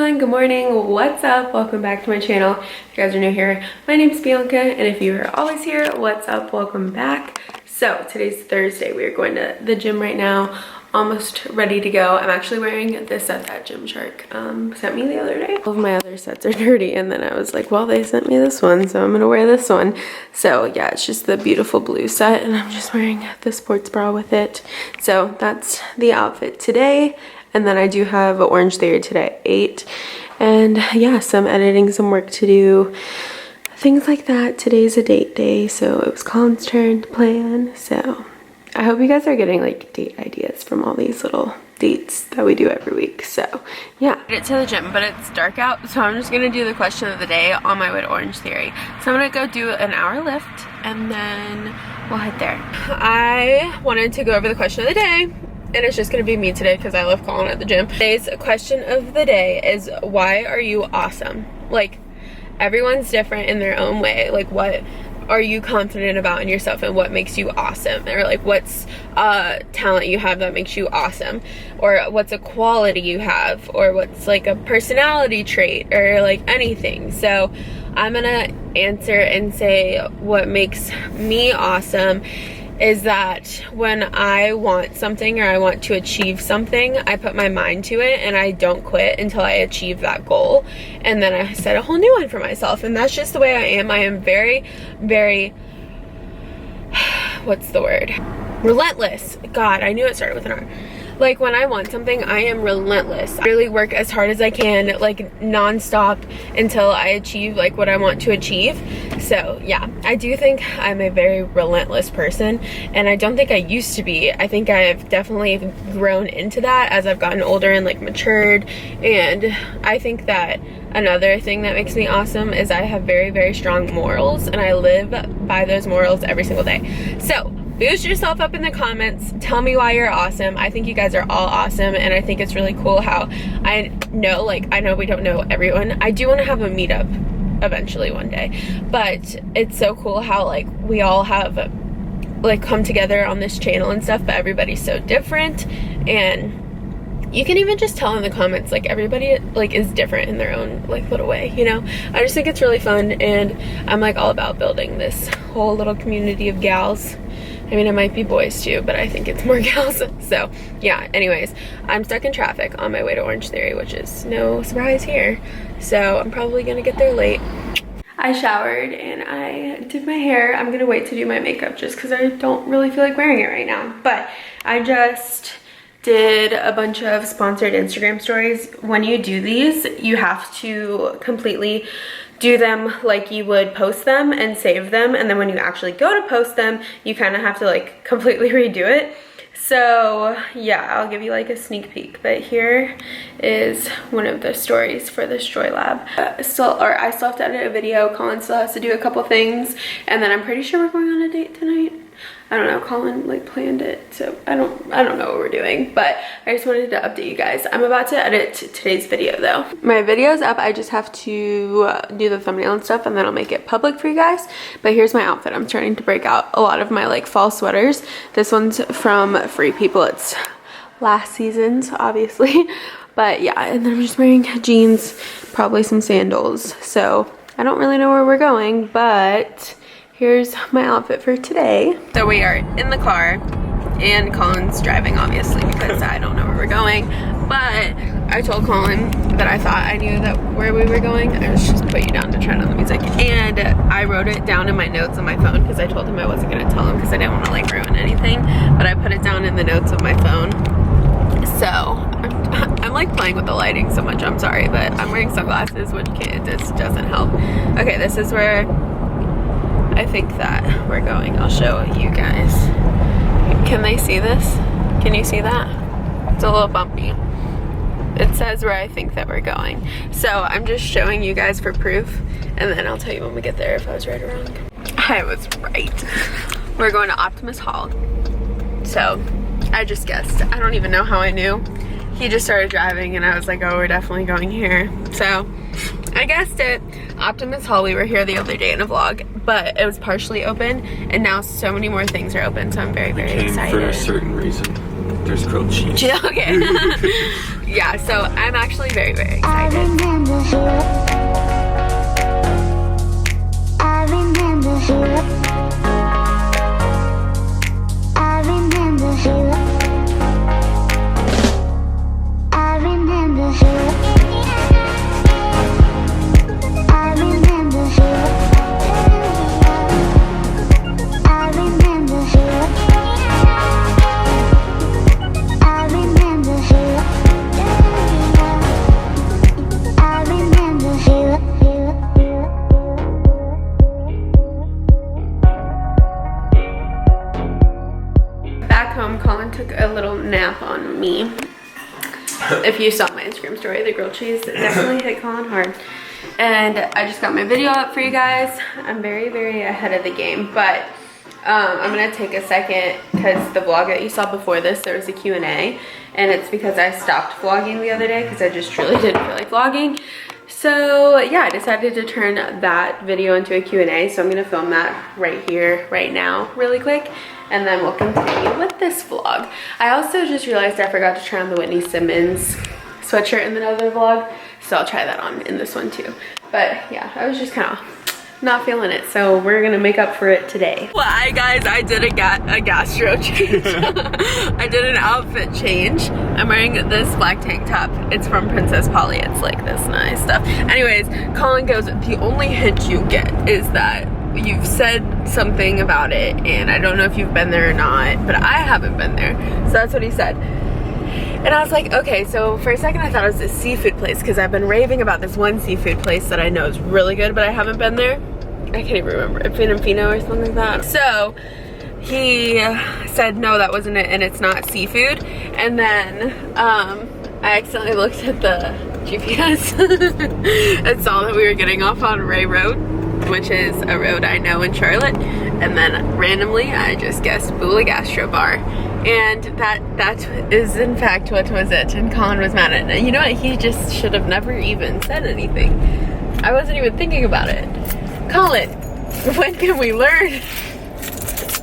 everyone, good morning, what's up? Welcome back to my channel. If you guys are new here, my name is Bianca, and if you are always here, what's up? Welcome back. So today's Thursday. We are going to the gym right now, almost ready to go. I'm actually wearing this set that Gymshark sent me the other day. All of my other sets are dirty, and then I was like, well, they sent me this one, so I'm gonna wear this one. So yeah, it's just the beautiful blue set, and I'm just wearing the sports bra with it. So that's the outfit today. And then I do have Orange Theory today at 8. And yeah, some editing, some work to do, things like that. Today's a date day, so it was Colin's turn to plan. So I hope you guys are getting like date ideas from all these little dates that we do every week. So yeah, get to the gym, but it's dark out, so I'm just gonna do the question of the day on my way to Orange Theory. So I'm gonna go do an hour lift, and then we'll head there. I wanted to go over the question of the day, and it's just gonna be me today because I left Colin at the gym. Today's question of the day is, why are you awesome? Like, everyone's different in their own way. Like, what are you confident about in yourself, and what makes you awesome? Or like, what's a talent you have that makes you awesome? Or what's a quality you have? Or what's like a personality trait, or like anything. So I'm gonna answer and say what makes me awesome is that when I want something or I want to achieve something, I put my mind to it and I don't quit until I achieve that goal. And then I set a whole new one for myself. And that's just the way I am. I am very, very, what's the word? Relentless. God, I knew it started with an R. Like, when I want something, I am relentless. I really work as hard as I can, like non-stop, until I achieve like what I want to achieve. So yeah, I do think I'm a very relentless person, and I don't think I used to be. I think I've definitely grown into that as I've gotten older and like matured. And I think that another thing that makes me awesome is I have very, very strong morals, and I live by those morals every single day. So boost yourself up in the comments. Tell me why you're awesome. I think you guys are all awesome, and I think it's really cool how I know we don't know everyone. I do want to have a meetup eventually one day, but it's so cool how like we all have like come together on this channel and stuff, but everybody's so different. And you can even just tell in the comments, like, everybody like is different in their own like little way, you know? I just think it's really fun, and I'm like all about building this whole little community of gals. I mean, it might be boys too, but I think it's more gals. So yeah, anyways, I'm stuck in traffic on my way to Orange Theory, which is no surprise here. So I'm probably gonna get there late. I showered and I did my hair. I'm gonna wait to do my makeup just because I don't really feel like wearing it right now. But I just did a bunch of sponsored Instagram stories. When you do these, you have to completely do them like you would post them and save them, and then when you actually go to post them, you kind of have to like completely redo it. So yeah, I'll give you like a sneak peek, but here is one of the stories for this Joy Lab. I still have to edit a video. Colin still has to do a couple things, and then I'm pretty sure we're going on a date tonight. I don't know, Colin like planned it, so I don't know what we're doing, but I just wanted to update you guys. I'm about to edit today's video though. My video's up. I just have to do the thumbnail and stuff, and then I'll make it public for you guys. But here's my outfit. I'm starting to break out a lot of my like fall sweaters. This one's from Free People. It's last season's, obviously. But yeah, and then I'm just wearing jeans, probably some sandals. So I don't really know where we're going, but here's my outfit for today. So we are in the car, and Colin's driving, obviously, because I don't know where we're going. But I told Colin that I thought I knew that where we were going. I was just put you down to turn on the music. And I wrote it down in my notes on my phone because I told him I wasn't gonna tell him because I didn't want to like ruin anything. But I put it down in the notes of my phone. So I'm like playing with the lighting so much, I'm sorry, but I'm wearing sunglasses, which this doesn't help. Okay, this is where I think that we're going. I'll show you guys. Can they see this? Can you see that? It's a little bumpy. It says where I think that we're going. So I'm just showing you guys for proof, and then I'll tell you when we get there if I was right or wrong. I was right. We're going to Optimus Hall. So I just guessed. I don't even know how I knew. He just started driving and I was like, oh, we're definitely going here. So I guessed it. Optimus Hall, we were here the other day in a vlog, but it was partially open, and now so many more things are open, so I'm very, very excited. For a certain reason. There's grilled cheese. Okay. Yeah, so I'm actually very, very excited. Colin took a little nap on me. If you saw my Instagram story, the grilled cheese definitely hit Colin hard. And I just got my video up for you guys. I'm very, very ahead of the game, but I'm gonna take a second because the vlog that you saw before this, there was a Q&A, and it's because I stopped vlogging the other day because I just truly didn't feel like vlogging. So yeah, I decided to turn that video into a Q&A, so I'm gonna film that right here, right now, really quick, and then we'll continue with this vlog. I also just realized I forgot to try on the Whitney Simmons sweatshirt in the other vlog, so I'll try that on in this one too. But yeah, I was just kind of not feeling it, so we're gonna make up for it today. Well, hi guys, I did a gastro change. I did an outfit change. I'm wearing this black tank top. It's from Princess Polly. It's like this nice stuff. Anyways, Colin goes, the only hint you get is that you've said something about it, and I don't know if you've been there or not, but I haven't been there. So that's what he said. And I was like, okay, so for a second I thought it was a seafood place because I've been raving about this one seafood place that I know is really good, but I haven't been there. I can't even remember, Fino or something like that. So he said, no, that wasn't it, and it's not seafood. And then I accidentally looked at the GPS and saw that we were getting off on Ray Road, which is a road I know in Charlotte. And then randomly I just guessed Bula Gastro Bar. And that is in fact what was it, and Colin was mad at it. You know what, he just should have never even said anything. I wasn't even thinking about it. Colin, when can we learn?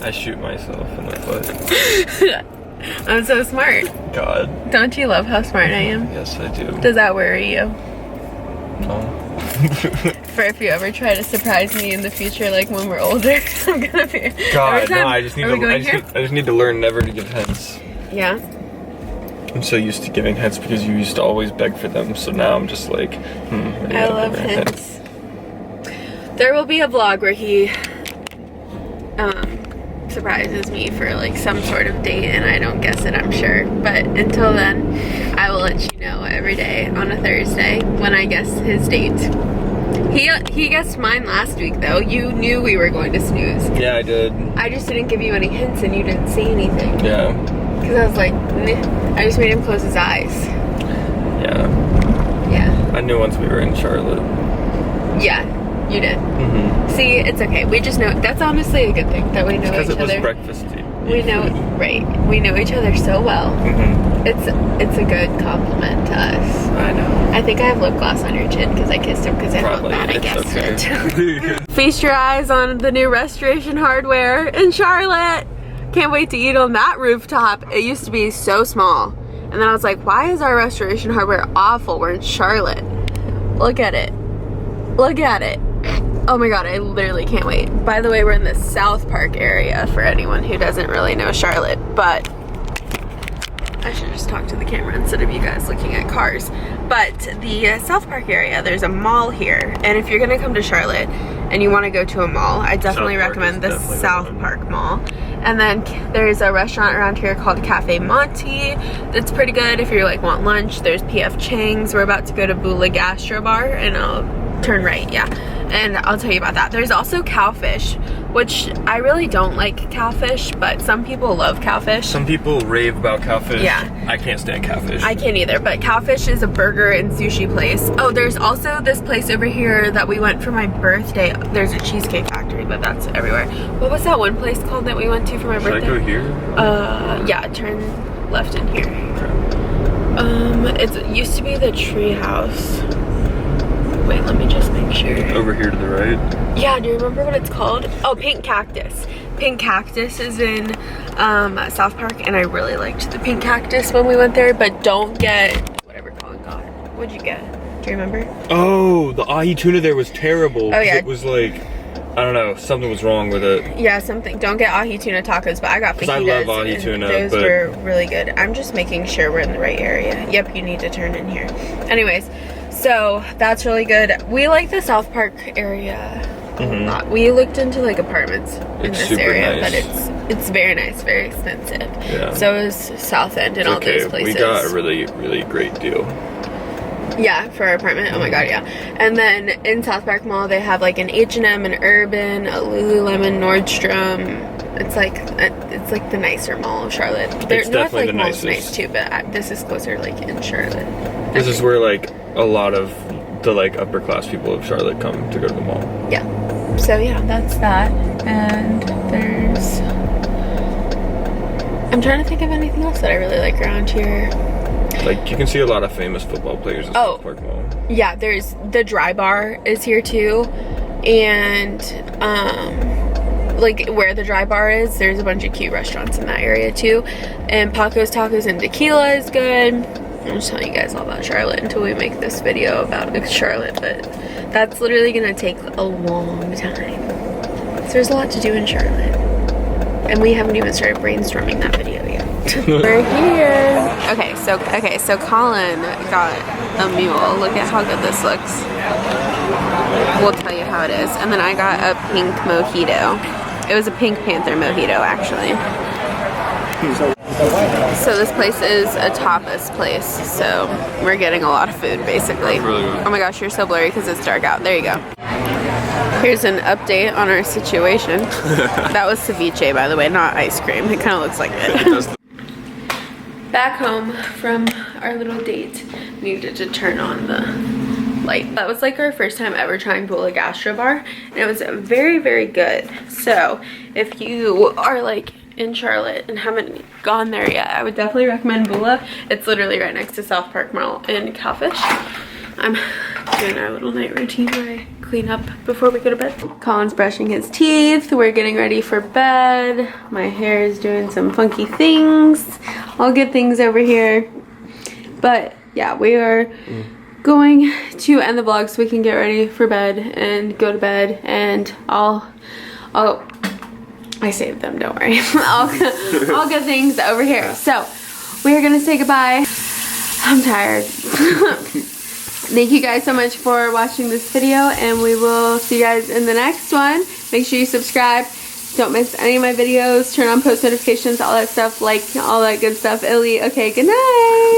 I shoot myself in the foot. I'm so smart. God. Don't you love how smart I am? Yes, I do. Does that worry you? No. For if you ever try to surprise me in the future, like when we're older, I'm gonna be. God, no, I just need to learn never to give hints. Yeah. I'm so used to giving hints because you used to always beg for them, so now I'm just like, I love hints. There will be a vlog where he surprises me for like some sort of date, and I don't guess it, I'm sure. But until then, I will let you know every day on a Thursday when I guess his date. He guessed mine last week though. You knew we were going to snooze. Yeah, I did. I just didn't give you any hints and you didn't say anything. Yeah. Because I was like, I just made him close his eyes. Yeah. Yeah. I knew once we were in Charlotte. Yeah, you did. Mm-hmm. See, it's okay. We just know, that's honestly a good thing that we know each other. Because it was breakfasty. We know, right. We know each other so well. Mm-hmm. It's a good compliment to us. I know. I think I have lip gloss on your chin because I kissed him because I felt bad I guessed it. Feast your eyes on the new Restoration Hardware in Charlotte. Can't wait to eat on that rooftop. It used to be so small. And then I was like, why is our Restoration Hardware awful? We're in Charlotte. Look at it. Look at it. Oh my god, I literally can't wait. By the way, we're in the South Park area for anyone who doesn't really know Charlotte, but I should just talk to the camera instead of you guys looking at cars. But the South Park area, there's a mall here, and if you're gonna come to Charlotte and you wanna go to a mall, I definitely recommend the South Park Mall. And then there's a restaurant around here called Cafe Monty that's pretty good if you like want lunch. There's PF Chang's. We're about to go to Bula Gastro Bar, and I'll turn right, yeah. And I'll tell you about that. There's also Cowfish, which I really don't like Cowfish, but some people love Cowfish. Some people rave about Cowfish. Yeah. I can't stand Cowfish. I can't either, but Cowfish is a burger and sushi place. Oh, there's also this place over here that we went for my birthday. There's a Cheesecake Factory, but that's everywhere. What was that one place called that we went to for my birthday? Should I go here? Yeah, turn left in here. Okay. It used to be the Tree House. Wait, let me just make sure. Over here to the right? Yeah, do you remember what it's called? Oh, Pink Cactus. Pink Cactus is in South Park, and I really liked the Pink Cactus when we went there, but don't get whatever What'd you get? Do you remember? Oh, the ahi tuna there was terrible. Oh, yeah. It was like, I don't know, something was wrong with it. Yeah, something. Don't get ahi tuna tacos, but I got fajitas. Because I love ahi tuna, those but were really good. I'm just making sure we're in the right area. Yep, you need to turn in here. Anyways, so that's really good. We like the South Park area a lot. We looked into like apartments in this area, nice. but it's very nice, very expensive. Yeah. So is South End and all those places. We got a really, really great deal. Yeah, for our apartment. Oh my god, yeah. And then in South Park Mall, they have like an H&M, an Urban, a Lululemon, Nordstrom. It's like the nicer mall of Charlotte. It's North definitely Lake the Mall is nicest. nice too, but this is closer like in Charlotte. This is where like a lot of the like upper class people of Charlotte come to go to the mall. Yeah. So yeah, that's that. And there's... I'm trying to think of anything else that I really like around here. Like, you can see a lot of famous football players at South Park Mall. Yeah, there's the Dry Bar is here too. And like where the Dry Bar is, there's a bunch of cute restaurants in that area too. And Paco's Tacos and Tequila is good. I'm just telling you guys all about Charlotte until we make this video about Charlotte, but that's literally gonna take a long time. So there's a lot to do in Charlotte. And we haven't even started brainstorming that video yet. We're here. Okay, so Colin got a mule. Look at how good this looks. We'll tell you how it is. And then I got a pink mojito. It was a Pink Panther mojito, actually. So this place is a tapas place, so we're getting a lot of food, basically. Really good. Oh my gosh, you're so blurry because it's dark out. There you go. Here's an update on our situation. That was ceviche, by the way, not ice cream. It kind of looks like it. Back home from our little date, needed to turn on the light. That was like our first time ever trying Bula Gastro Bar, and it was very, very good. So if you are like in Charlotte and haven't gone there yet, I would definitely recommend Bula. It's literally right next to South Park Mall in Cowfish. I'm doing our little night routine where I clean up before we go to bed. Colin's brushing his teeth. We're getting ready for bed. My hair is doing some funky things. All good things over here. But yeah, we are going to end the vlog so we can get ready for bed and go to bed. And I saved them, don't worry. all good things over here. So we are gonna say goodbye. I'm tired. Thank you guys so much for watching this video, and we will see you guys in the next one. Make sure you subscribe. Don't miss any of my videos. Turn on post notifications, all that stuff, like all that good stuff. Illy, okay, good night.